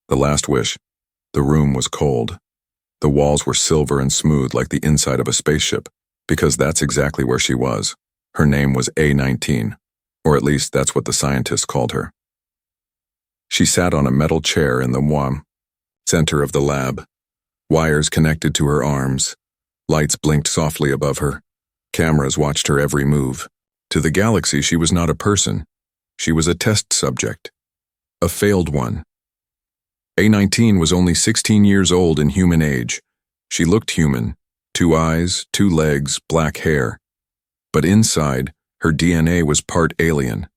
The last wish. The room was cold. The walls were silver and smooth like the inside of a spaceship, because that's exactly where she was. Her name was A19, or at least that's what the scientists called her. She sat on a metal chair in the center of the lab. Wires connected to her arms. Lights blinked softly above her. Cameras watched her every move. To the galaxy, she was not a person. She was a test subject. A failed one. A19 was only 16 years old in human age. She looked human. 2 eyes, 2 legs, black hair. But inside, her DNA was part alien.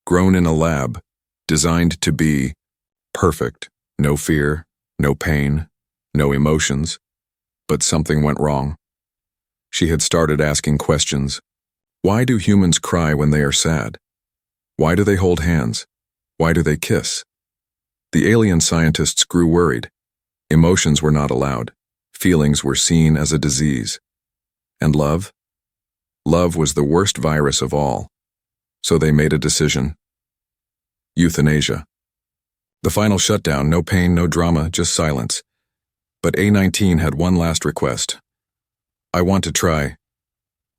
Grown in a lab, designed to be perfect. No fear, no pain, no emotions. But something went wrong. She had started asking questions. Why do humans cry when they are sad? Why do they hold hands? Why do they kiss? The alien scientists grew worried. Emotions were not allowed. Feelings were seen as a disease. And love? Love was the worst virus of all. So they made a decision. Euthanasia. The final shutdown, no pain, no drama, just silence. But A19 had one last request. I want to try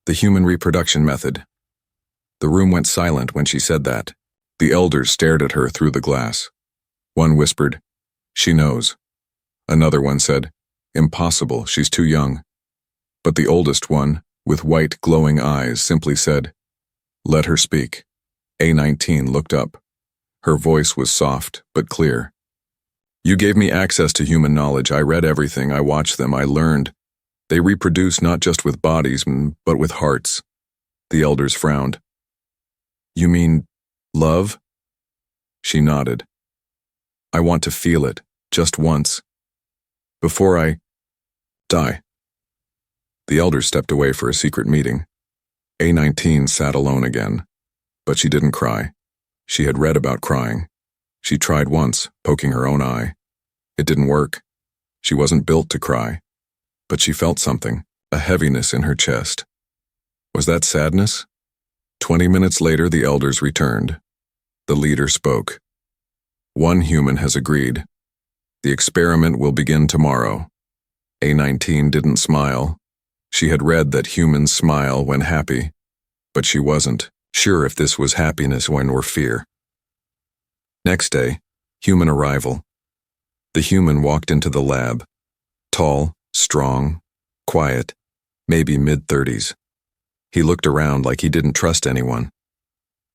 the human reproduction method. The room went silent when she said that. The elders stared at her through the glass. One whispered, "She knows." Another one said, "Impossible, she's too young." But the oldest one, with white glowing eyes, simply said, "Let her speak." A19 looked up. Her voice was soft but clear. "You gave me access to human knowledge. I read everything, I watched them, I learned. They reproduce not just with bodies, but with hearts." The elders frowned. "You mean love?" She nodded. "I want to feel it, just once. Before I die." The elders stepped away for a secret meeting. A19 sat alone again, but she didn't cry. She had read about crying. She tried once, poking her own eye. It didn't work. She wasn't built to cry. But she felt something, a heaviness in her chest. Was that sadness? 20 minutes later, the elders returned. The leader spoke. "One human has agreed. The experiment will begin tomorrow." A19 didn't smile. She had read that humans smile when happy, but she wasn't sure if this was happiness or fear. Next day, human arrival. The human walked into the lab. Tall, strong, quiet, maybe mid-30s. He looked around like he didn't trust anyone.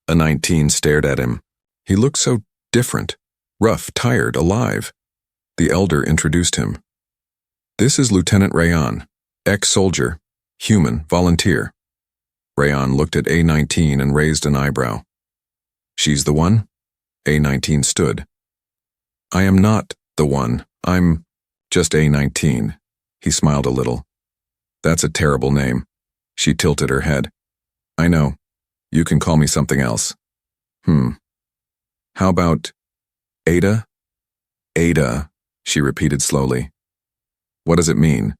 A19 stared at him. He looked so different, rough, tired, alive. The elder introduced him. "This is Lieutenant Rayan, ex-soldier, human, volunteer." Rayan looked at A19 and raised an eyebrow. "She's the one?" A19 stood. "I am not the one. I'm just A19. He smiled a little. "That's a terrible name." She tilted her head. "I know. You can call me something else." How about Ada?" "Ada," she repeated slowly. "What does it mean?"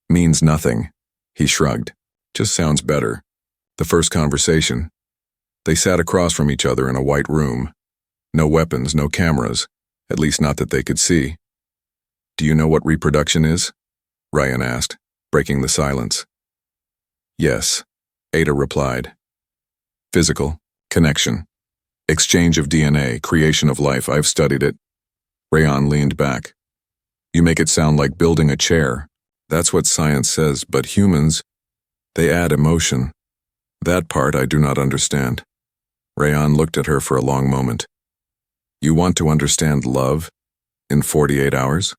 "Means nothing." He shrugged. "Just sounds better." The first conversation. They sat across from each other in a white room. No weapons, no cameras, at least not that they could see. "Do you know what reproduction is?" Ryan asked, breaking the silence. "Yes," Ada replied. "Physical, connection, exchange of DNA, creation of life. I've studied it." Rayan leaned back. "You make it sound like building a chair. That's what science says, but humans, they add emotion. That part I do not understand." Rayan looked at her for a long moment. "You want to understand love in 48 hours?"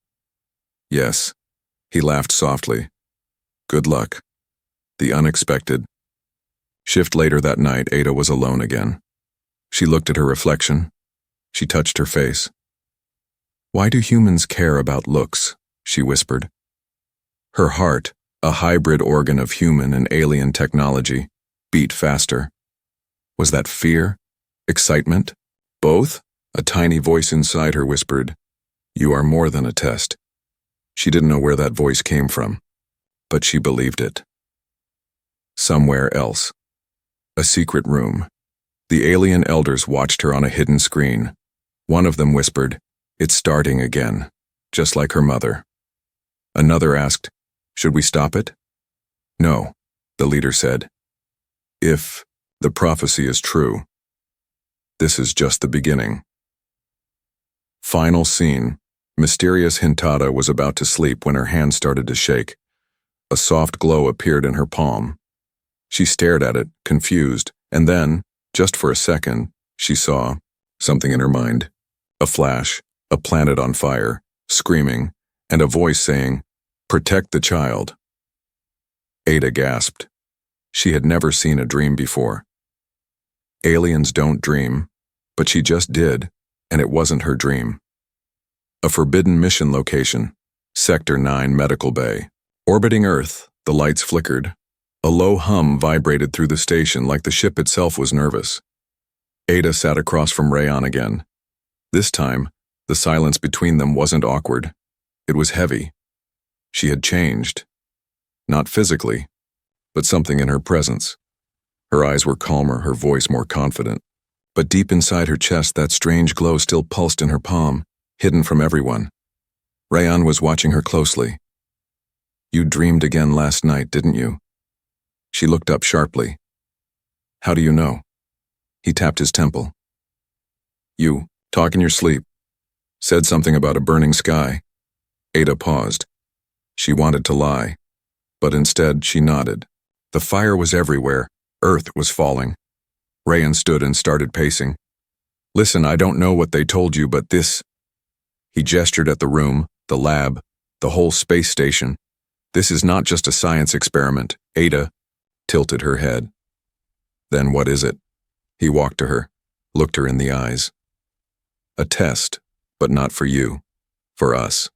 "Yes." He laughed softly. "Good luck." The unexpected. Shift later that night, Ada was alone again. She looked at her reflection. She touched her face. "Why do humans care about looks?" she whispered. Her heart, a hybrid organ of human and alien technology, beat faster. Was that fear? Excitement? Both? A tiny voice inside her whispered, "You are more than a test." She didn't know where that voice came from, but she believed it. Somewhere else. A secret room. The alien elders watched her on a hidden screen. One of them whispered, It's starting again, just like her mother. Another asked, "Should we stop it?" "No," the leader said. "If the prophecy is true, this is just the beginning." Final scene. Mysterious Hintada was about to sleep when her hand started to shake. A soft glow appeared in her palm. She stared at it, confused, and then, just for a second, she saw something in her mind. A flash, a planet on fire, screaming, and a voice saying, "Protect the child." Ada gasped. She had never seen a dream before. Aliens don't dream, but she just did, and it wasn't her dream. A forbidden mission location, Sector 9 Medical Bay. Orbiting Earth, the lights flickered. A low hum vibrated through the station like the ship itself was nervous. Ada sat across from Rayan again. This time, the silence between them wasn't awkward. It was heavy. She had changed. Not physically, but something in her presence. Her eyes were calmer, her voice more confident. But deep inside her chest, that strange glow still pulsed in her palm, hidden from everyone. Rayan was watching her closely. "You dreamed again last night, didn't you?" She looked up sharply. "How do you know?" He tapped his temple. "You talk in your sleep. Said something about a burning sky." Ada paused. She wanted to lie, but instead she nodded. The fire was everywhere. Earth was falling. Rayan stood and started pacing. "Listen, I don't know what they told you, but this..." He gestured at the room, the lab, the whole space station. "This is not just a science experiment." Ada tilted her head. "Then what is it?" He walked to her, looked her in the eyes. "A test, but not for you. For us."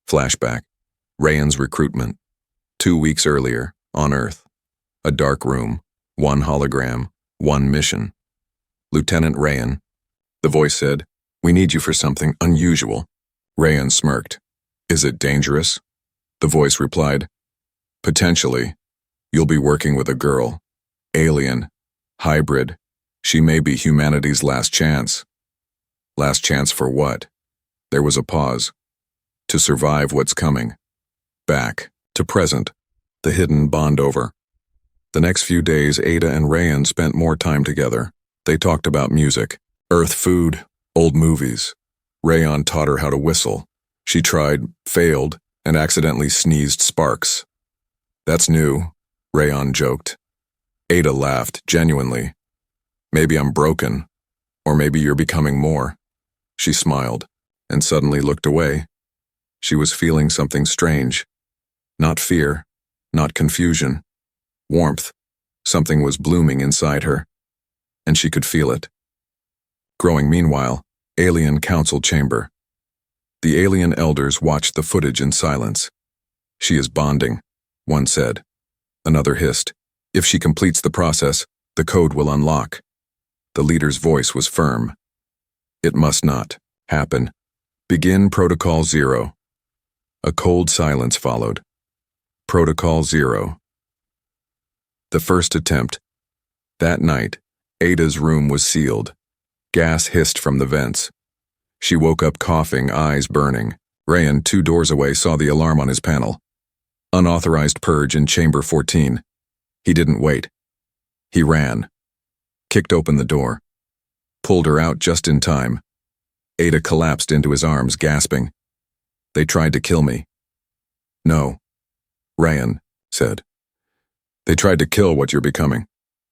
Flashback. Rayan's recruitment. 2 weeks earlier, on Earth. A dark room, one hologram, one mission. "Lieutenant Rayan," the voice said, "we need you for something unusual." Rayan smirked. "Is it dangerous?" The voice replied, "Potentially. You'll be working with a girl. Alien. Hybrid. She may be humanity's last chance." "Last chance for what?" There was a pause. "To survive what's coming. Back to present. The hidden bond over." The next few days, Ada and Rayan spent more time together. They talked about music, Earth food, old movies. Rayan taught her how to whistle. She tried, failed, and accidentally sneezed sparks. "That's new," Rayan joked. Ada laughed, genuinely. "Maybe I'm broken, or maybe you're becoming more." She smiled, and suddenly looked away. She was feeling something strange. Not fear, not confusion. Warmth. Something was blooming inside her, and she could feel it. Growing meanwhile, Alien Council Chamber. The alien elders watched the footage in silence. "She is bonding," one said. Another hissed. "If she completes the process, the code will unlock." The leader's voice was firm. "It must not happen. Begin Protocol 0. A cold silence followed. Protocol 0. The first attempt. That night, Ada's room was sealed. Gas hissed from the vents. She woke up coughing, eyes burning. Rayan, 2 doors away, saw the alarm on his panel. Unauthorized purge in Chamber 14. He didn't wait. He ran. Kicked open the door. Pulled her out just in time. Ada collapsed into his arms, gasping. "They tried to kill me." "No," Rayan said. "They tried to kill what you're becoming."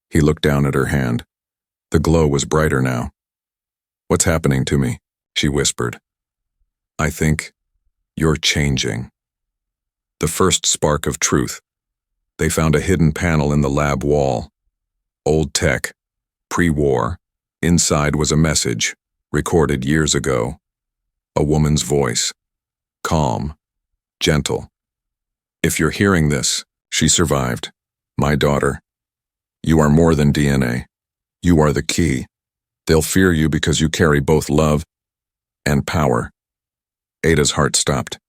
He looked down at her hand. The glow was brighter now. "What's happening to me?" she whispered. "I think you're changing." The first spark of truth. They found a hidden panel in the lab wall. Old tech, pre-war. Inside was a message, recorded years ago. A woman's voice. Calm, gentle. "If you're hearing this," she survived. "My daughter. You are more than DNA. You are the key. They'll fear you because you carry both love and power." Ada's heart stopped.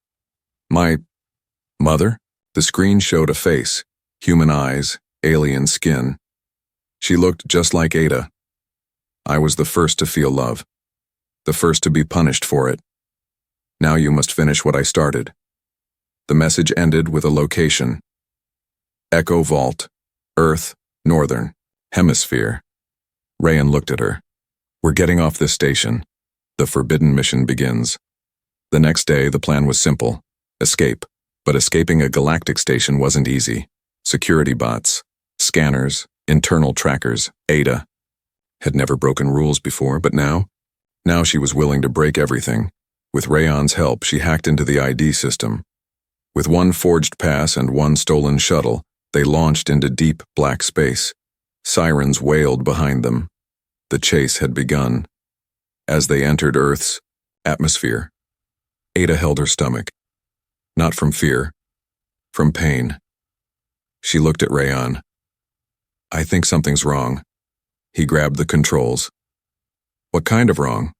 "My mother?" The screen showed a face, human eyes, alien skin. She looked just like Ada. "I was the first to feel love. The first to be punished for it." Now you must finish what I started. The message ended with a location. Echo Vault, Earth, Northern, Hemisphere. Rayan looked at her. We're getting off this station. The forbidden mission begins. The next day, the plan was simple. Escape. But escaping a galactic station wasn't easy. Security bots, scanners, internal trackers, Ada. Had never broken rules before, but now she was willing to break everything. With Rayan's help, she hacked into the ID system. With one forged pass and one stolen shuttle, they launched into deep black space. Sirens wailed behind them. The chase had begun. As they entered Earth's atmosphere, Ada held her stomach. Not from fear, from pain. She looked at Rayan. I think something's wrong. He grabbed the controls. What kind of wrong?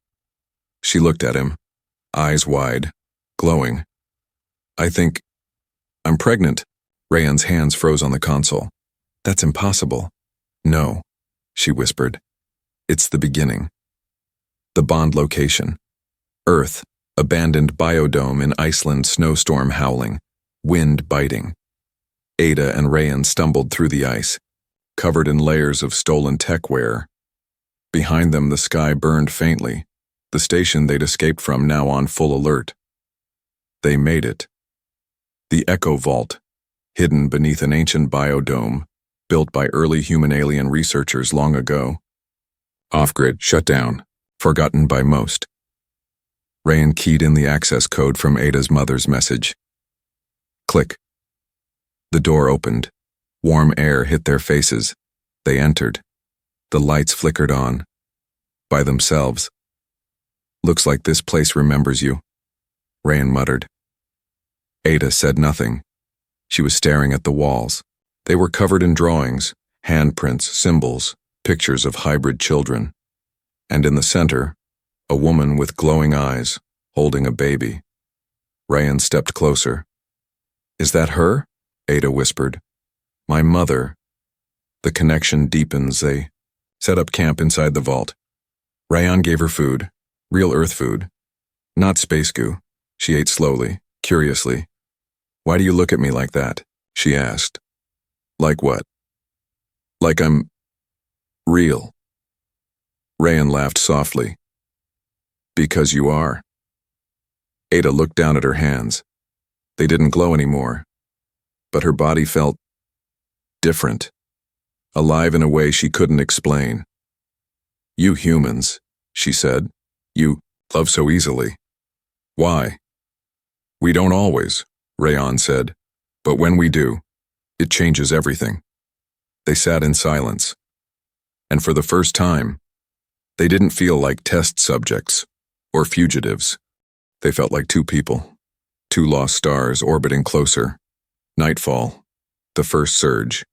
She looked at him, eyes wide, glowing. I think I'm pregnant. Rayan's hands froze on the console. That's impossible. No, she whispered. It's the beginning. The bond location. Earth, abandoned biodome in Iceland, snowstorm howling, wind biting. Ada and Rayan stumbled through the ice, covered in layers of stolen techware. Behind them, the sky burned faintly, the station they'd escaped from now on full alert. They made it. The Echo Vault, hidden beneath an ancient biodome, built by early human-alien researchers long ago. Off-grid, shut down, forgotten by most. Rayan keyed in the access code from Ada's mother's message. Click. The door opened. Warm air hit their faces. They entered. The lights flickered on. By themselves. Looks like this place remembers you, Rayan muttered. Ada said nothing. She was staring at the walls. They were covered in drawings, handprints, symbols, pictures of hybrid children. And in the center, a woman with glowing eyes, holding a baby. Rayan stepped closer. Is that her? Ada whispered. My mother. The connection deepens. They set up camp inside the vault. Rayan gave her food, real Earth food. Not space goo. She ate slowly, curiously. Why do you look at me like that? She asked. Like what? Like I'm real. Rayan laughed softly. Because you are. Ada looked down at her hands. They didn't glow anymore, but her body felt different, alive in a way she couldn't explain. You humans, she said, you love so easily. Why? We don't always, Rayan said, but when we do, it changes everything. They sat in silence, and for the first time, they didn't feel like test subjects or fugitives. They felt like two people, two lost stars orbiting closer. Nightfall, the first surge.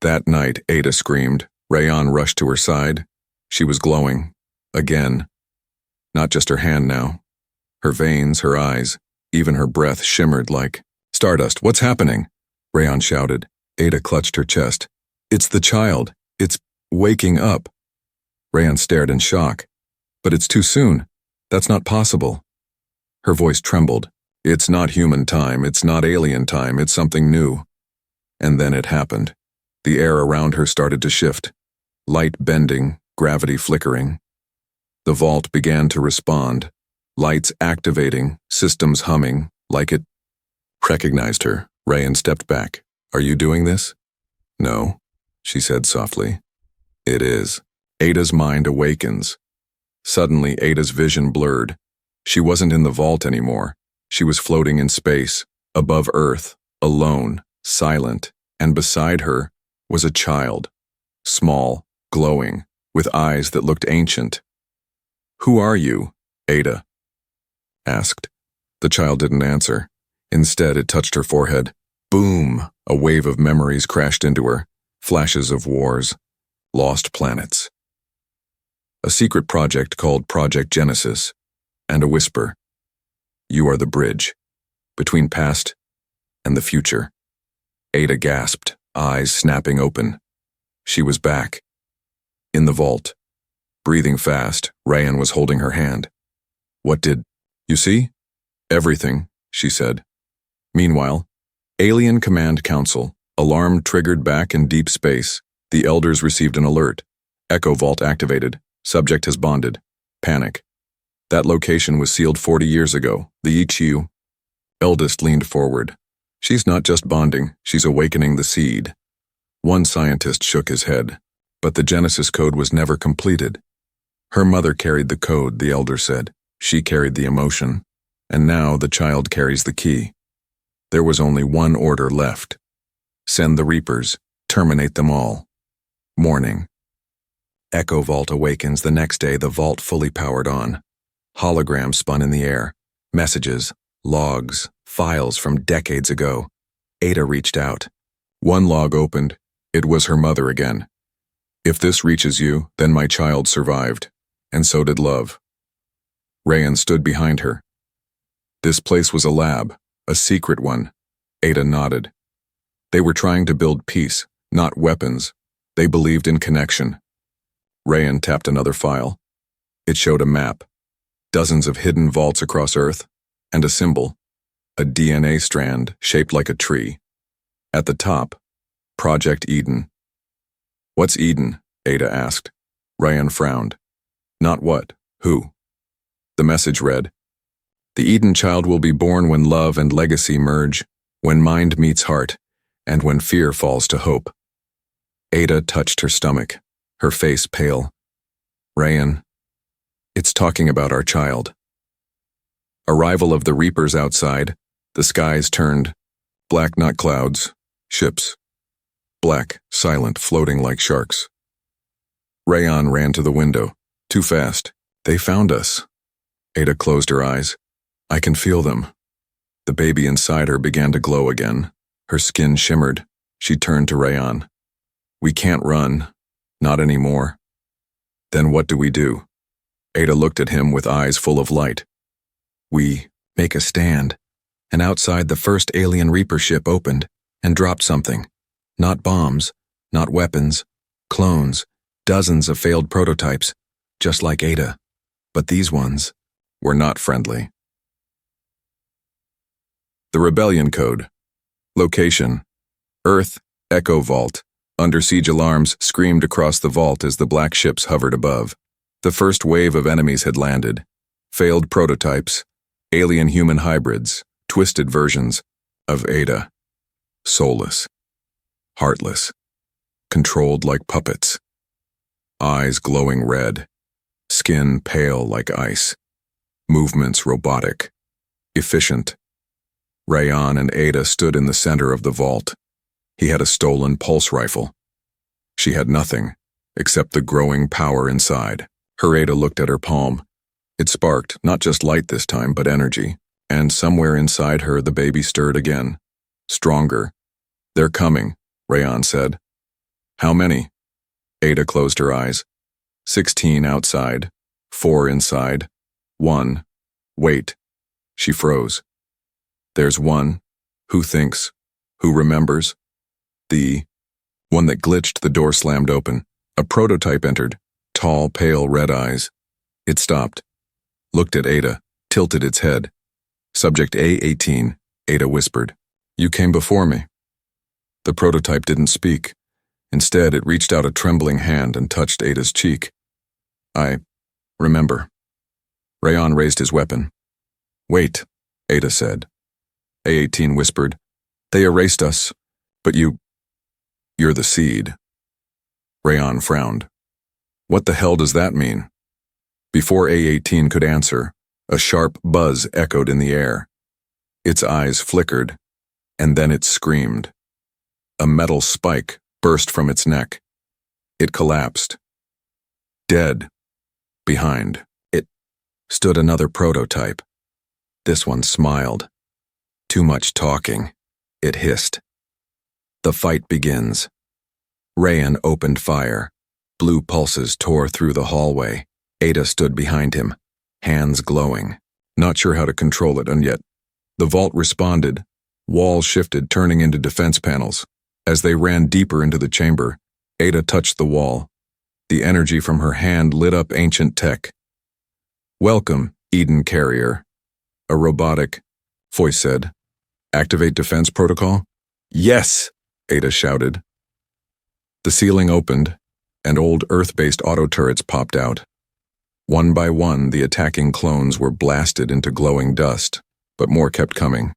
That night, Ada screamed. Rayan rushed to her side. She was glowing. Again. Not just her hand now. Her veins, her eyes, even her breath shimmered like stardust. What's happening? Rayan shouted. Ada clutched her chest. It's the child. It's waking up. Rayan stared in shock. But it's too soon. That's not possible. Her voice trembled. It's not human time. It's not alien time. It's something new. And then it happened. The air around her started to shift. Light bending, gravity flickering. The vault began to respond. Lights activating, systems humming, like it recognized her. Rayan stepped back. Are you doing this? No, she said softly. It is. Ada's mind awakens. Suddenly, Ada's vision blurred. She wasn't in the vault anymore. She was floating in space, above Earth, alone, silent, and beside her was a child, small, glowing, with eyes that looked ancient. Who are you? Ada asked. The child didn't answer. Instead, it touched her forehead. Boom! A wave of memories crashed into her, flashes of wars, lost planets. A secret project called Project Genesis, and a whisper. You are the bridge, between past and the future. Ada gasped, eyes snapping open. She was back. In the vault. Breathing fast, Rayan was holding her hand. What did you see? Everything, she said. Meanwhile, Alien Command Council, alarm triggered back in deep space. The elders received an alert. Echo Vault activated. Subject has bonded. Panic. That location was sealed 40 years ago. The EQ. Eldest leaned forward. She's not just bonding, she's awakening the seed. One scientist shook his head. But the Genesis code was never completed. Her mother carried the code, the elder said. She carried the emotion. And now the child carries the key. There was only one order left. Send the Reapers. Terminate them all. Morning. Echo Vault awakens the next day, the vault fully powered on. Holograms spun in the air. Messages, logs, files from decades ago. Ada reached out. One log opened. It was her mother again. If this reaches you, then my child survived. And so did love. Rayan stood behind her. This place was a lab, a secret one. Ada nodded. They were trying to build peace, not weapons. They believed in connection. Rayan tapped another file. It showed a map. Dozens of hidden vaults across Earth, and a symbol. A DNA strand shaped like a tree. At the top, Project Eden. What's Eden? Ada asked. Rayan frowned. Not what, who? The message read, the Eden child will be born when love and legacy merge, when mind meets heart, and when fear falls to hope. Ada touched her stomach, her face pale. Rayan, it's talking about our child. Arrival of the Reapers outside, the skies turned. Black, not clouds, ships. Black, silent, floating like sharks. Rayan ran to the window. Too fast. They found us. Ada closed her eyes. I can feel them. The baby inside her began to glow again. Her skin shimmered. She turned to Rayan. We can't run. Not anymore. Then what do we do? Ada looked at him with eyes full of light. We make a stand. And outside the first alien Reaper ship opened and dropped something. Not bombs, not weapons, clones, dozens of failed prototypes, just like Ada. But these ones were not friendly. The Rebellion Code. Location. Earth, Echo Vault. Under siege alarms screamed across the vault as the black ships hovered above. The first wave of enemies had landed. Failed prototypes, alien-human hybrids, twisted versions of Ada. Soulless. Heartless. Controlled like puppets. Eyes glowing red. Skin pale like ice. Movements robotic. Efficient. Rayan and Ada stood in the center of the vault. He had a stolen pulse rifle. She had nothing, except the growing power inside. Her Ada looked at her palm. It sparked, not just light this time, but energy. And somewhere inside her, the baby stirred again. Stronger. They're coming, Rayan said. How many? Ada closed her eyes. 16 outside. 4 inside. 1. Wait. She froze. There's one. Who thinks? Who remembers? The one that glitched. The door slammed open. A prototype entered. Tall, pale, red eyes. It stopped. Looked at Ada. Tilted its head. Subject A18, Ada whispered. You came before me. The prototype didn't speak. Instead, it reached out a trembling hand and touched Ada's cheek. I remember. Rayan raised his weapon. Wait, Ada said. A18 whispered. They erased us, but you're the seed. Rayan frowned. What the hell does that mean? Before A18 could answer, a sharp buzz echoed in the air. Its eyes flickered, and then it screamed. A metal spike burst from its neck. It collapsed. Dead. Behind it stood another prototype. This one smiled. Too much talking, it hissed. The fight begins. Rayan opened fire. Blue pulses tore through the hallway. Ada stood behind him, hands glowing. Not sure how to control it, and yet the vault responded. Walls shifted, turning into defense panels. As they ran deeper into the chamber, Ada touched the wall. The energy from her hand lit up ancient tech. Welcome, Eden Carrier. A robotic voice said, "Activate defense protocol?" "Yes," Ada shouted. The ceiling opened, and old Earth-based auto turrets popped out. One by one, the attacking clones were blasted into glowing dust, but more kept coming.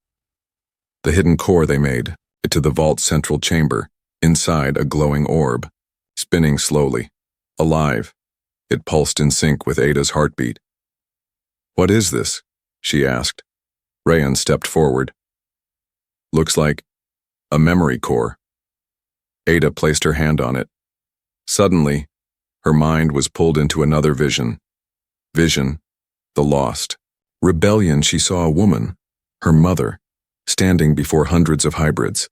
The hidden core they made, it to the vault's central chamber, inside a glowing orb, spinning slowly. Alive, it pulsed in sync with Ada's heartbeat. "What is this?" she asked. Rayan stepped forward. "Looks like a memory core." Ada placed her hand on it. Suddenly, her mind was pulled into another vision. Vision, the lost. Rebellion, she saw a woman, her mother, standing before hundreds of hybrids.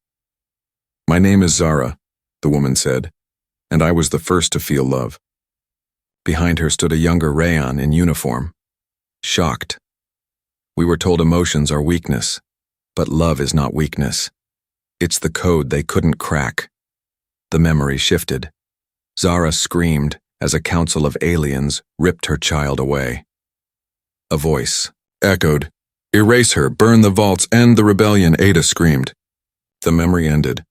"My name is Zara," the woman said, "and I was the first to feel love." Behind her stood a younger Rayan in uniform, shocked. "We were told emotions are weakness, but love is not weakness. It's the code they couldn't crack." The memory shifted. Zara screamed as a council of aliens ripped her child away. A voice echoed, "Erase her, burn the vaults, end the rebellion," Ada screamed. The memory ended.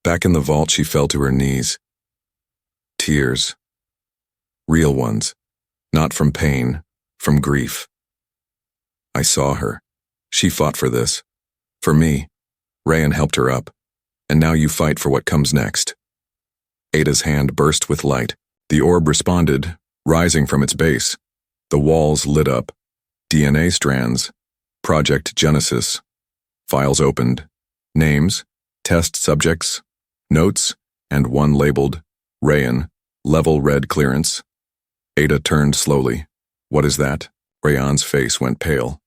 Back in the vault, she fell to her knees. Tears. Real ones. Not from pain, from grief. "I saw her. She fought for this. For me." Rayan helped her up. "And now you fight for what comes next." Ada's hand burst with light. The orb responded, rising from its base. The walls lit up. DNA strands. Project Genesis. Files opened. Names, test subjects, notes, and one labeled Rayan, level red clearance. Ada turned slowly. "What is that?" Rayan's face went pale.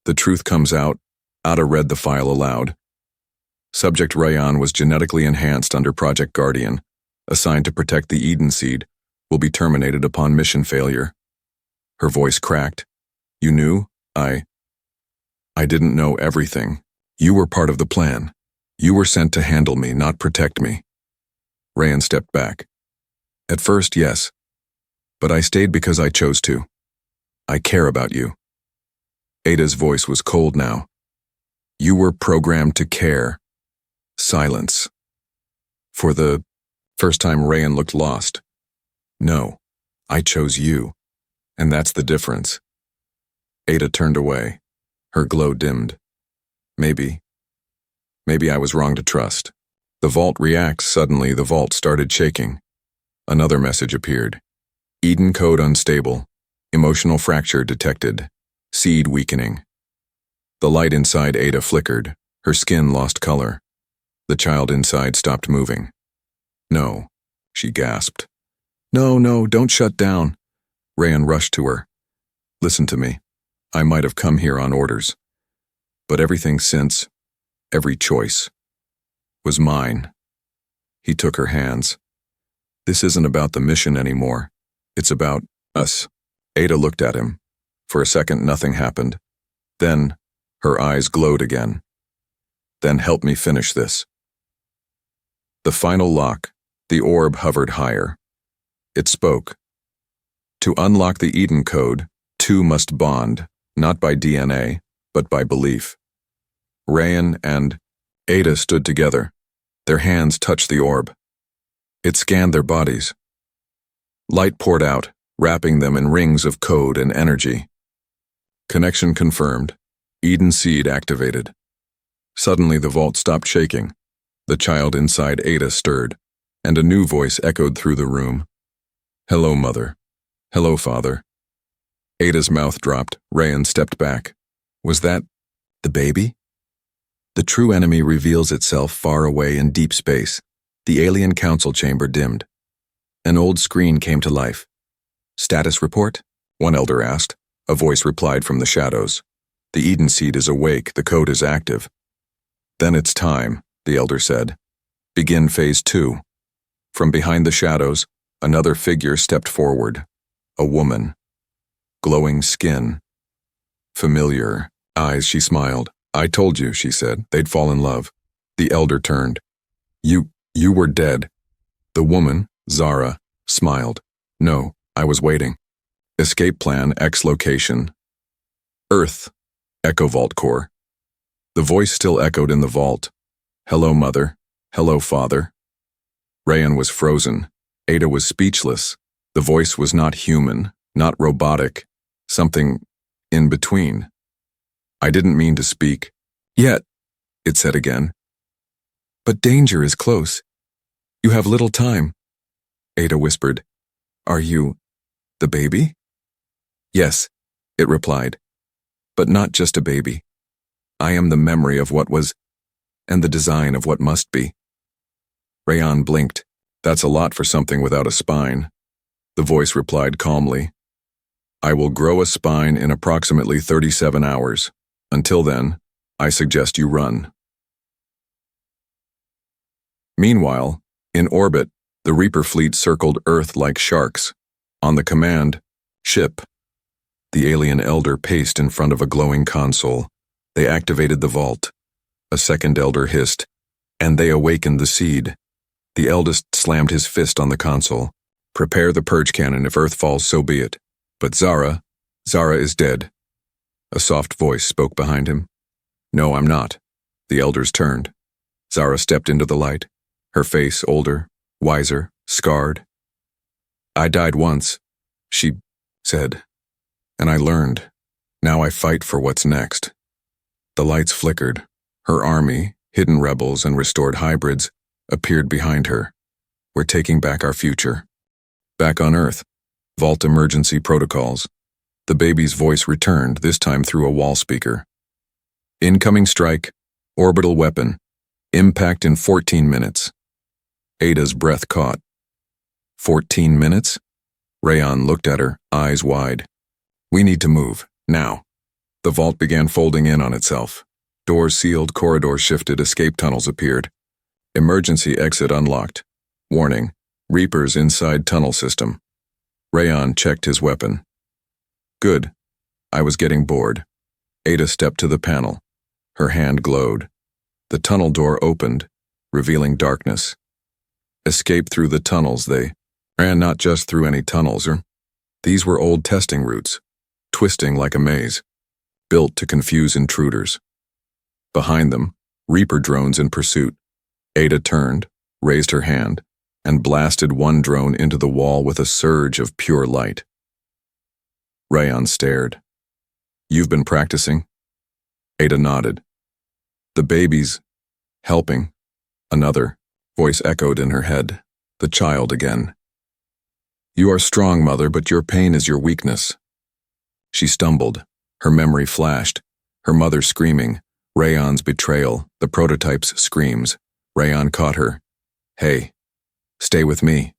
"The truth comes out." Ada read the file aloud. Subject Rayan was genetically enhanced under Project Guardian, assigned to protect the Eden Seed, will be terminated upon mission failure. Her voice cracked. "You knew? I didn't know everything. You were part of the plan. You were sent to handle me, not protect me." Rayan stepped back. "At first, yes. But I stayed because I chose to. I care about you." Ada's voice was cold now. "You were programmed to care." Silence. For the first time, Rayan looked lost. "No, I chose you, and that's the difference." Ada turned away. Her glow dimmed. Maybe I was wrong to trust." The vault reacts. Suddenly, the vault started shaking. Another message appeared. "Eden code unstable. Emotional fracture detected. Seed weakening." The light inside Ada flickered. Her skin lost color. The child inside stopped moving. "No," she gasped. No, don't shut down." Rayan rushed to her. "Listen to me. I might have come here on orders. But everything since, every choice, was mine." He took her hands. "This isn't about the mission anymore. It's about us." Ada looked at him. For a second, nothing happened. Then, her eyes glowed again. "Then help me finish this." The final lock, the orb hovered higher. It spoke. "To unlock the Eden code, two must bond, not by DNA, but by belief." Rayan and Ada stood together. Their hands touched the orb. It scanned their bodies. Light poured out, wrapping them in rings of code and energy. Connection confirmed. Eden Seed activated. Suddenly the vault stopped shaking. The child inside Ada stirred, and a new voice echoed through the room. "Hello, Mother. Hello, Father." Ada's mouth dropped. Rayan stepped back. Was that the baby? The true enemy reveals itself far away in deep space. The alien council chamber dimmed. An old screen came to life. "Status report?" one elder asked. A voice replied from the shadows. "The Eden Seed is awake. The code is active." "Then it's time," the elder said. "Begin phase 2. From behind the shadows, another figure stepped forward. A woman. Glowing skin. Familiar eyes. She smiled. "I told you," she said, "they'd fall in love." The elder turned. You were dead." The woman, Zara, smiled. "No, I was waiting. Escape plan X location. Earth, Echo Vault Core. The voice still echoed in the vault. Hello, Mother. Hello, Father. Rayan was frozen. Ada was speechless. The voice was not human, not robotic, something in between. I didn't mean to speak. Yet, it said again. But danger is close. You have little time. Ada whispered. Are you the baby? Yes, it replied. But not just a baby. I am the memory of what was, and the design of what must be. Rayan blinked. That's a lot for something without a spine. The voice replied calmly. I will grow a spine in approximately 37 hours. Until then, I suggest you run. Meanwhile, in orbit, the Reaper fleet circled Earth like sharks. On the command, ship. The alien elder paced in front of a glowing console. They activated the vault. A second elder hissed, and they awakened the seed. The eldest slammed his fist on the console. Prepare the purge cannon. If Earth falls, so be it. But Zara is dead. A soft voice spoke behind him. No, I'm not. The elders turned. Zara stepped into the light. Her face older, wiser, scarred. I died once, she said. And I learned. Now I fight for what's next. The lights flickered. Her army, hidden rebels and restored hybrids, appeared behind her. We're taking back our future. Back on Earth. Vault emergency protocols. The baby's voice returned, this time through a wall speaker. Incoming strike. Orbital weapon. Impact in 14 minutes. Ada's breath caught. 14 minutes? Rayan looked at her, eyes wide. We need to move, now. The vault began folding in on itself. Doors sealed, corridors shifted, escape tunnels appeared. Emergency exit unlocked. Warning, Reapers inside tunnel system. Rayan checked his weapon. Good. I was getting bored. Ada stepped to the panel. Her hand glowed. The tunnel door opened, revealing darkness. Escape through the tunnels, they ran not just through any tunnels. These were old testing routes, twisting like a maze, built to confuse intruders. Behind them, Reaper drones in pursuit. Ada turned, raised her hand, and blasted one drone into the wall with a surge of pure light. Rayan stared. You've been practicing? Ada nodded. The baby's helping. Another voice echoed in her head. The child again. You are strong, Mother, but your pain is your weakness. She stumbled. Her memory flashed. Her mother screaming. Rayan's betrayal. The prototype's screams. Rayan caught her. Hey, stay with me.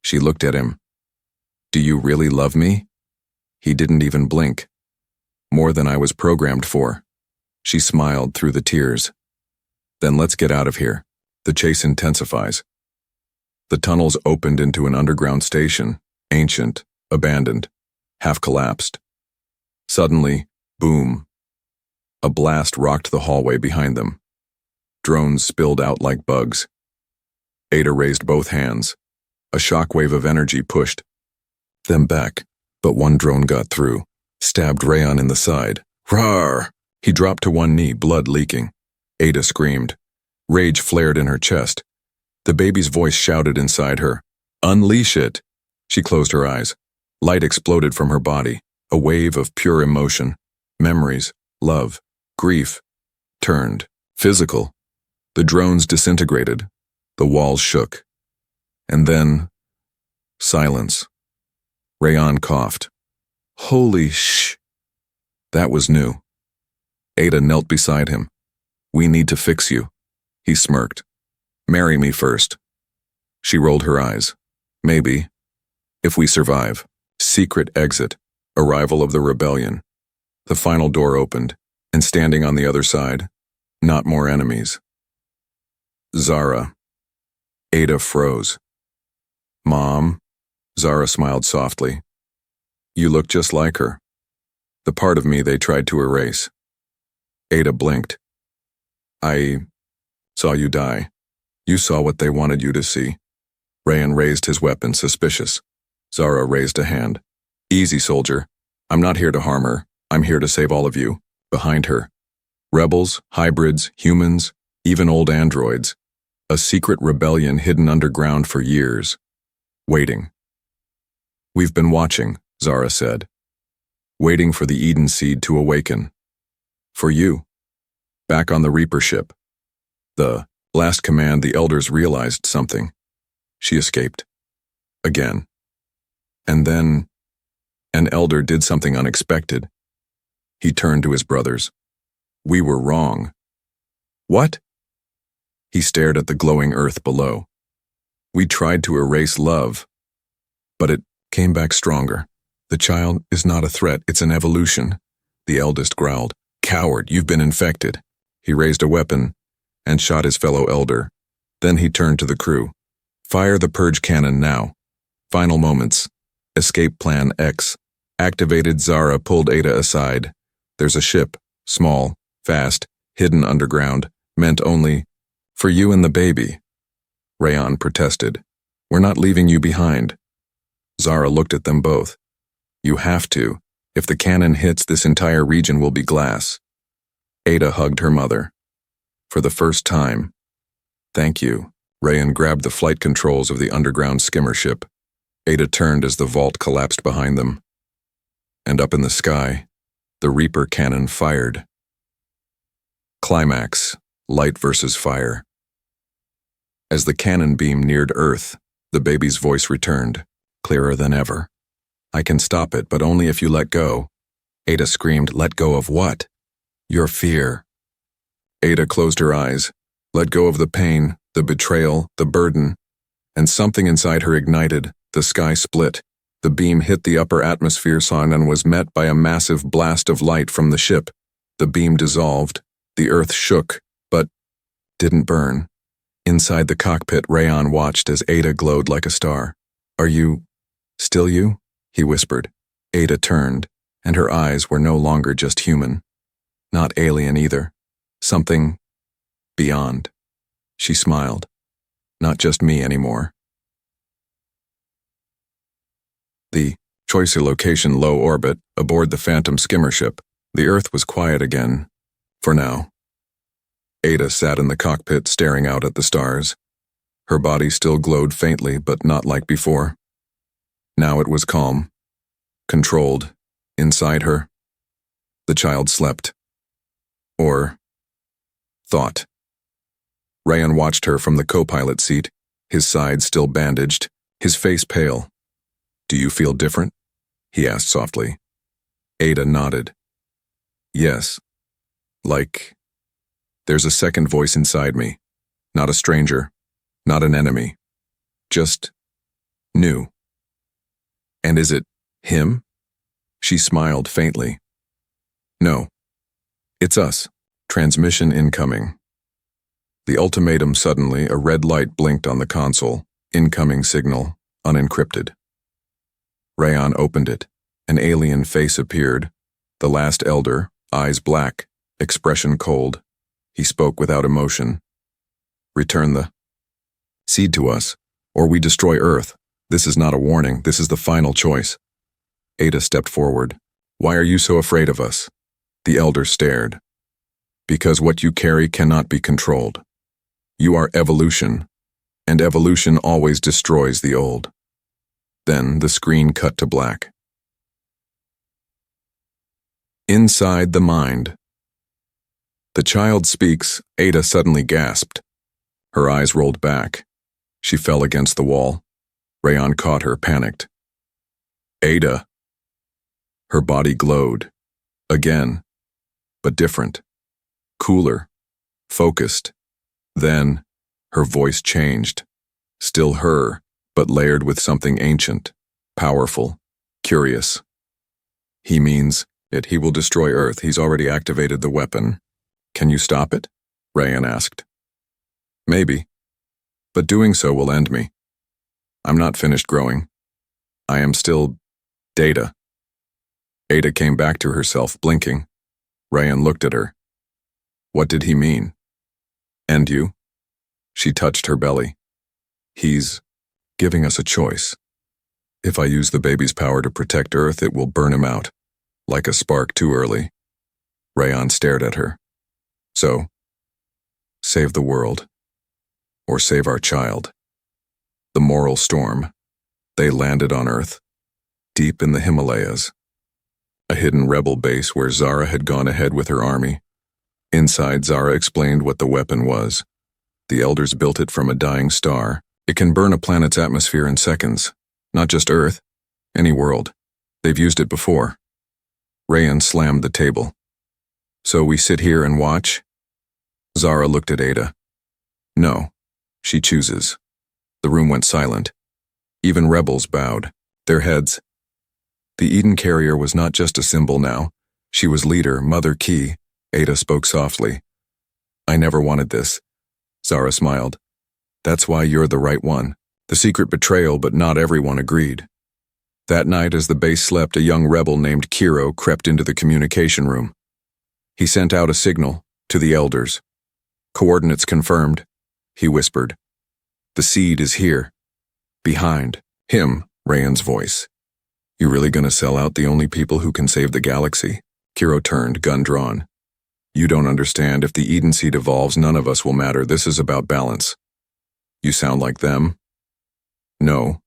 She looked at him. Do you really love me? He didn't even blink. More than I was programmed for. She smiled through the tears. Then let's get out of here. The chase intensifies. The tunnels opened into an underground station, ancient, abandoned, half collapsed. Suddenly, boom. A blast rocked the hallway behind them. Drones spilled out like bugs. Ada raised both hands. A shockwave of energy pushed them back, but one drone got through, stabbed Rayan in the side. Rawr! He dropped to one knee, blood leaking. Ada screamed. Rage flared in her chest. The baby's voice shouted inside her. Unleash it! She closed her eyes. Light exploded from her body, a wave of pure emotion. Memories, love, grief, turned physical. The drones disintegrated. The walls shook. And then, silence. Rayan coughed. Holy sh! That was new. Ada knelt beside him. We need to fix you. He smirked. Marry me first. She rolled her eyes. Maybe. If we survive. Secret exit. Arrival of the rebellion. The final door opened, and standing on the other side, not more enemies. Zara. Ada froze. Mom. Zara smiled softly. You look just like her. The part of me they tried to erase. Ada blinked. I saw you die. You saw what they wanted you to see. Rayan raised his weapon, suspicious. Zara raised a hand. Easy, soldier. I'm not here to harm her. I'm here to save all of you. Behind her, rebels, hybrids, humans, even old androids. A secret rebellion hidden underground for years. Waiting. We've been watching, Zara said. Waiting for the Eden seed to awaken. For you. Back on the Reaper ship. The last command, the elders realized something. She escaped. Again. And then, an elder did something unexpected. He turned to his brothers. We were wrong. What? He stared at the glowing earth below. We tried to erase love, but it came back stronger. The child is not a threat, it's an evolution, the eldest growled. Coward, you've been infected. He raised a weapon and shot his fellow elder. Then he turned to the crew. Fire the purge cannon now. Final moments. Escape plan X. Activated. Zara pulled Ada aside. There's a ship, small, fast, hidden underground, meant only for you and the baby. Rayon protested. We're not leaving you behind. Zara looked at them both. You have to. If the cannon hits, this entire region will be glass. Ada hugged her mother. For the first time. Thank you. Rayon grabbed the flight controls of the underground skimmer ship. Ada turned as the vault collapsed behind them. And up in the sky, the Reaper cannon fired. Climax, light versus fire. As the cannon beam neared Earth, the baby's voice returned, clearer than ever. I can stop it, but only if you let go. Ada screamed, let go of what? Your fear. Ada closed her eyes, let go of the pain, the betrayal, the burden, and something inside her ignited. The sky split. The beam hit the upper atmosphere sun and was met by a massive blast of light from the ship. The beam dissolved. The earth shook, but didn't burn. Inside the cockpit, Rayon watched as Ada glowed like a star. Are you still you? He whispered. Ada turned, and her eyes were no longer just human. Not alien either. Something beyond. She smiled. Not just me anymore. The choice location low orbit aboard the Phantom skimmer ship. The Earth was quiet again. For now. Ada sat in the cockpit staring out at the stars. Her body still glowed faintly, but not like before. Now it was calm. Controlled. Inside her. The child slept. Or thought. Rayon watched her from the co-pilot seat, his side still bandaged, his face pale. Do you feel different? He asked softly. Ada nodded. Yes. Like, there's a second voice inside me. Not a stranger. Not an enemy. Just new. And is it him? She smiled faintly. No. It's us. Transmission incoming. The ultimatum suddenly, a red light blinked on the console. Incoming signal, unencrypted. Rayon opened it. An alien face appeared. The last elder, eyes black, expression cold. He spoke without emotion. Return the seed to us, or we destroy Earth. This is not a warning, this is the final choice. Ada stepped forward. Why are you so afraid of us? The elder stared. Because what you carry cannot be controlled. You are evolution, and evolution always destroys the old. Then the screen cut to black. Inside the mind. The child speaks, Ada suddenly gasped. Her eyes rolled back. She fell against the wall. Rayon caught her, panicked. Ada. Her body glowed. Again. But different. Cooler. Focused. Then, her voice changed. Still her, but layered with something ancient, powerful, curious. He means it. He will destroy Earth. He's already activated the weapon. Can you stop it? Rayon asked. Maybe. But doing so will end me. I'm not finished growing. I am still data. Ada came back to herself, blinking. Rayon looked at her. What did he mean? End you? She touched her belly. He's giving us a choice. If I use the baby's power to protect Earth, it will burn him out, like a spark too early. Rayan stared at her. So, save the world. Or save our child. The moral storm. They landed on Earth, deep in the Himalayas. A hidden rebel base where Zara had gone ahead with her army. Inside, Zara explained what the weapon was. The elders built it from a dying star. It can burn a planet's atmosphere in seconds. Not just Earth, any world. They've used it before. Rayan slammed the table. So we sit here and watch? Zara looked at Ada. No, she chooses. The room went silent. Even rebels bowed, their heads. The Eden carrier was not just a symbol now. She was leader, mother key. Ada spoke softly. I never wanted this. Zara smiled. That's why you're the right one. The secret betrayal, but not everyone agreed. That night, as the base slept, a young rebel named Kiro crept into the communication room. He sent out a signal to the elders. Coordinates confirmed, he whispered. The seed is here. Behind him, Rayan's voice. You really gonna sell out the only people who can save the galaxy? Kiro turned, gun drawn. You don't understand. If the Eden seed evolves, none of us will matter. This is about balance. You sound like them? No.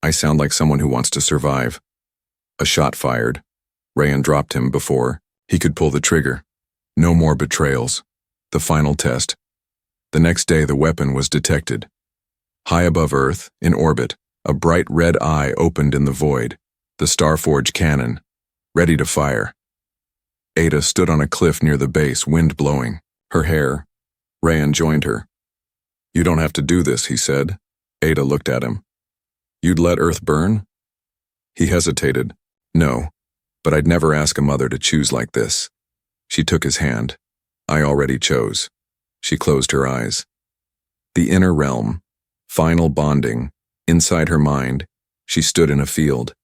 I sound like someone who wants to survive. A shot fired. Rayan dropped him before he could pull the trigger. No more betrayals. The final test. The next day, the weapon was detected. High above Earth, in orbit, a bright red eye opened in the void. The Starforge cannon, ready to fire. Ada stood on a cliff near the base, wind blowing. Her hair. Rayan joined her. You don't have to do this, he said. Ada looked at him. You'd let Earth burn? He hesitated. No, but I'd never ask a mother to choose like this. She took his hand. I already chose. She closed her eyes. The inner realm, final bonding, inside her mind, she stood in a field.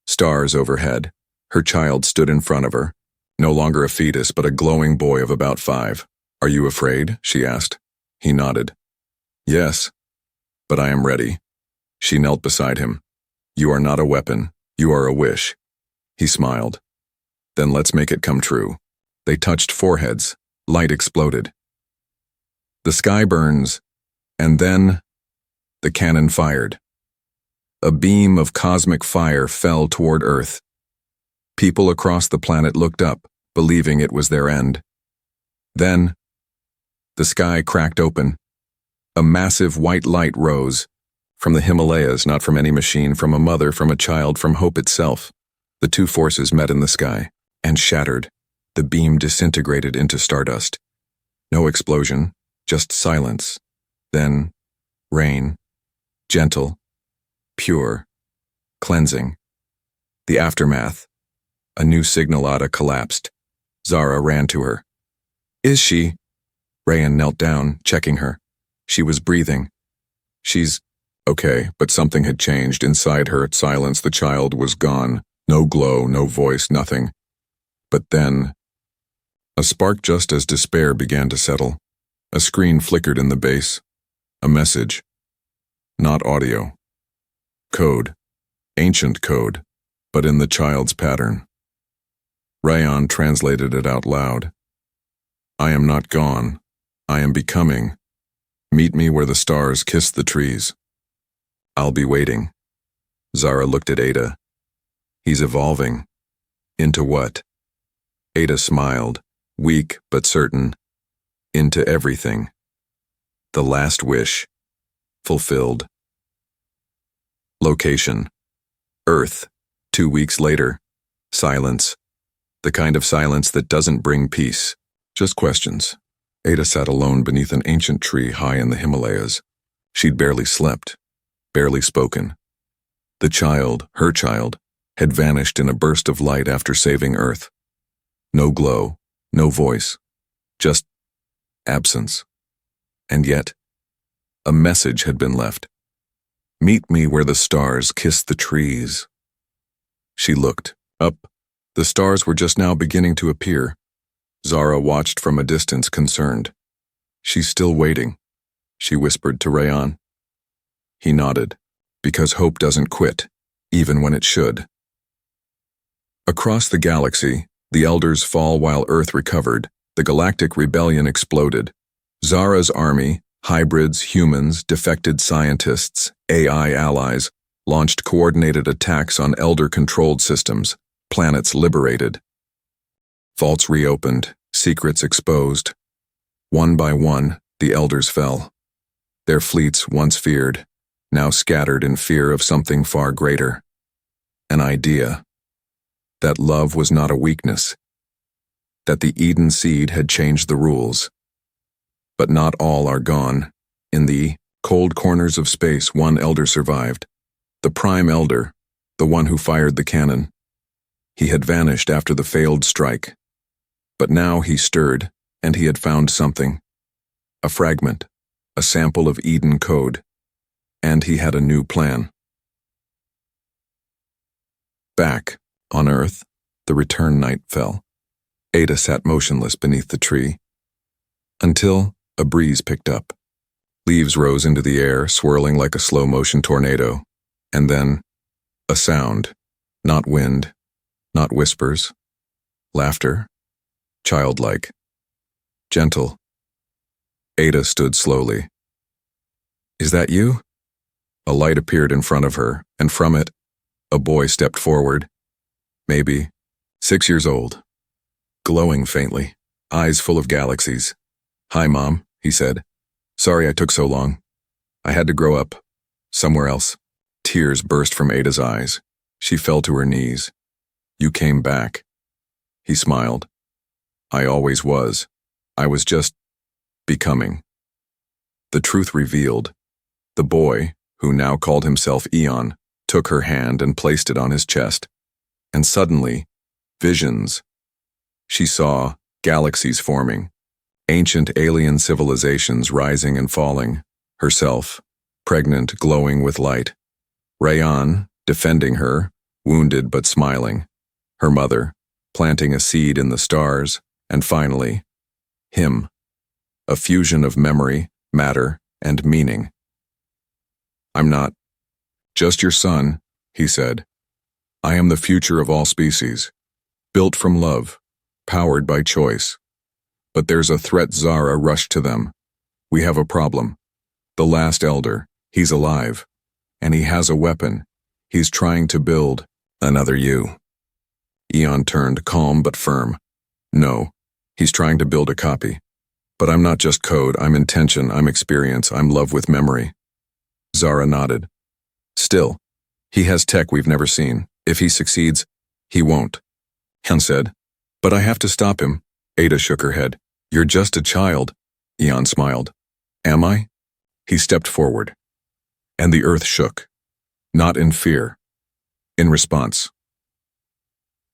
Stars overhead. Her child stood in front of her. No longer a fetus, but a glowing boy of about 5. Are you afraid? She asked. He nodded. Yes, but I am ready. She knelt beside him. You are not a weapon. You are a wish. He smiled. Then let's make it come true. They touched foreheads. Light exploded. The sky burns, and then the cannon fired. A beam of cosmic fire fell toward Earth. People across the planet looked up, believing it was their end. Then, the sky cracked open. A massive white light rose. From the Himalayas, not from any machine, from a mother, from a child, from hope itself. The two forces met in the sky, and shattered. The beam disintegrated into stardust. No explosion, just silence. Then, rain. Gentle, pure, cleansing. The aftermath. A new signal Ada collapsed. Zara ran to her. Is she? Rayan knelt down, checking her. She was breathing. She's okay, but something had changed inside her. Silence. The child was gone. No glow, no voice, nothing. But then, a spark just as despair began to settle. A screen flickered in the base. A message. Not audio. Code. Ancient code, but in the child's pattern. Rayan translated it out loud. I am not gone. I am becoming. Meet me where the stars kiss the trees. I'll be waiting. Zara looked at Ada. He's evolving. Into what? Ada smiled, weak but certain. Into everything. The last wish. Fulfilled. Location. Earth. 2 weeks later. Silence. The kind of silence that doesn't bring peace. Just questions. Ada sat alone beneath an ancient tree high in the Himalayas. She'd barely slept. Barely spoken. The child, her child, had vanished in a burst of light after saving Earth. No glow, no voice. Just absence. And yet, a message had been left. Meet me where the stars kiss the trees. She looked. Up. The stars were just now beginning to appear. Zara watched from a distance, concerned. She's still waiting, she whispered to Rayan. He nodded, because hope doesn't quit, even when it should. Across the galaxy, The elders fall while Earth recovered. The galactic rebellion exploded. Zara's army, hybrids, humans, defected scientists, AI allies, launched coordinated attacks on elder-controlled systems, planets liberated. Vaults reopened, secrets exposed. One by one, the elders fell. Their fleets, once feared, now scattered in fear of something far greater. An idea. That love was not a weakness. That the Eden seed had changed the rules. But not all are gone. In the cold corners of space, one elder survived. The prime elder, the one who fired the cannon. He had vanished after the failed strike. But now he stirred, and he had found something. A fragment, a sample of Eden code. And he had a new plan. Back, on Earth, the return night fell. Ada sat motionless beneath the tree. Until a breeze picked up. Leaves rose into the air, swirling like a slow-motion tornado. And then, a sound. Not wind, not whispers. Laughter. Childlike. Gentle. Ada stood slowly. "Is that you?" A light appeared in front of her, and from it, a boy stepped forward. Maybe 6 years old. Glowing faintly, eyes full of galaxies. "Hi, Mom," he said. "Sorry I took so long. I had to grow up. Somewhere else." Tears burst from Ada's eyes. She fell to her knees. "You came back." He smiled. "I always was. I was just becoming." The truth revealed. The boy, who now called himself Eon, took her hand and placed it on his chest. And suddenly, visions. She saw galaxies forming, ancient alien civilizations rising and falling, herself, pregnant, glowing with light. Rayan, defending her, wounded but smiling. Her mother, planting a seed in the stars, and finally, him. A fusion of memory, matter, and meaning. "I'm not just your son," he said. "I am the future of all species, built from love, powered by choice. But there's a threat." Zara rushed to them. "We have a problem. The last elder, he's alive. And he has a weapon. He's trying to build another you." Eon turned, calm but firm. "No, he's trying to build a copy. But I'm not just code, I'm intention, I'm experience, I'm love with memory." Zara nodded. "Still, he has tech we've never seen. If he succeeds, he won't." Han said. "But I have to stop him." Ada shook her head. "You're just a child." Eon smiled. "Am I?" He stepped forward. And the earth shook. Not in fear. In response.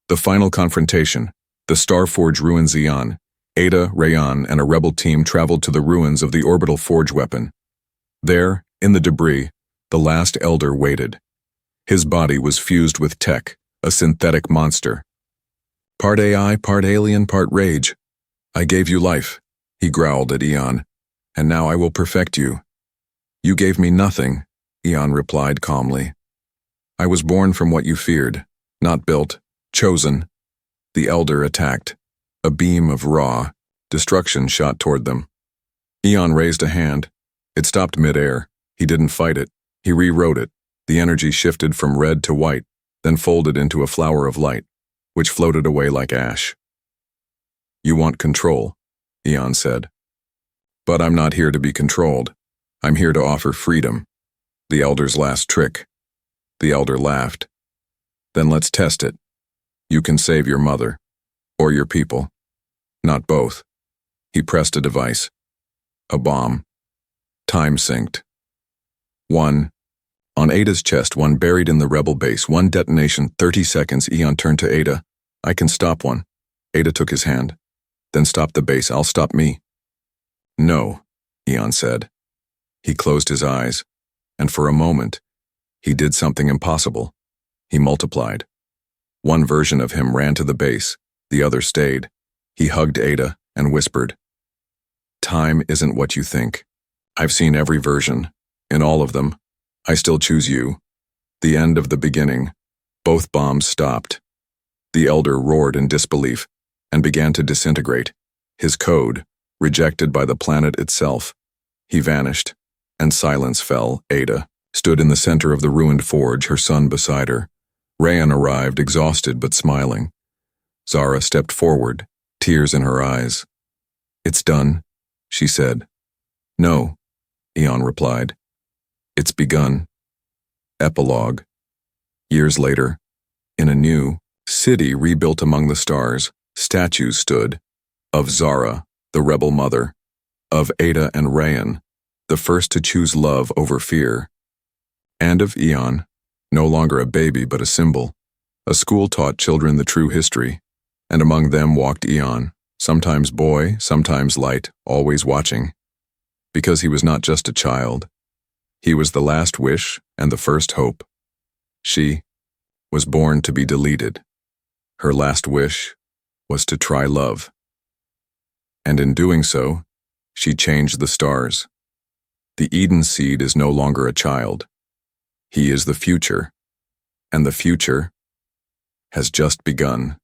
The final confrontation. The Starforge ruins. Eon, Ada, Rayan, and a rebel team traveled to the ruins of the orbital forge weapon. There, in the debris, the last elder waited. His body was fused with tech, a synthetic monster. "Part AI, part alien, part rage. I gave you life," he growled at Eon, "and now I will perfect you." "You gave me nothing," Eon replied calmly. "I was born from what you feared, not built, chosen." The elder attacked. A beam of raw destruction shot toward them. Eon raised a hand. It stopped midair. He didn't fight it. He rewrote it. The energy shifted from red to white, then folded into a flower of light, which floated away like ash. "You want control," Eon said. "But I'm not here to be controlled. I'm here to offer freedom." The elder's last trick. The elder laughed. "Then let's test it. You can save your mother. Or your people. Not both." He pressed a device. A bomb. Time synced. One. On Ada's chest, one buried in the rebel base, one detonation, 30 seconds. Eon turned to Ada. "I can stop one." Ada took his hand. "Then stop the base, I'll stop me." "No," Eon said. He closed his eyes, and for a moment, he did something impossible. He multiplied. One version of him ran to the base, the other stayed. He hugged Ada and whispered, "Time isn't what you think. I've seen every version. In all of them, I still choose you." The end of the beginning. Both bombs stopped. The elder roared in disbelief and began to disintegrate. His code, rejected by the planet itself. He vanished, and silence fell. Ada stood in the center of the ruined forge, her son beside her. Rayan arrived, exhausted but smiling. Zara stepped forward, tears in her eyes. "It's done," she said. "No," Eon replied. "It's begun." Epilogue. Years later, in a new city rebuilt among the stars, statues stood of Zara, the rebel mother, of Ada and Rayan, the first to choose love over fear, and of Eon, no longer a baby but a symbol. A school taught children the true history, and among them walked Eon, sometimes boy, sometimes light, always watching. Because he was not just a child. He was the last wish and the first hope. She was born to be deleted. Her last wish was to try love. And in doing so, she changed the stars. The Eden seed is no longer a child. He is the future, and the future has just begun.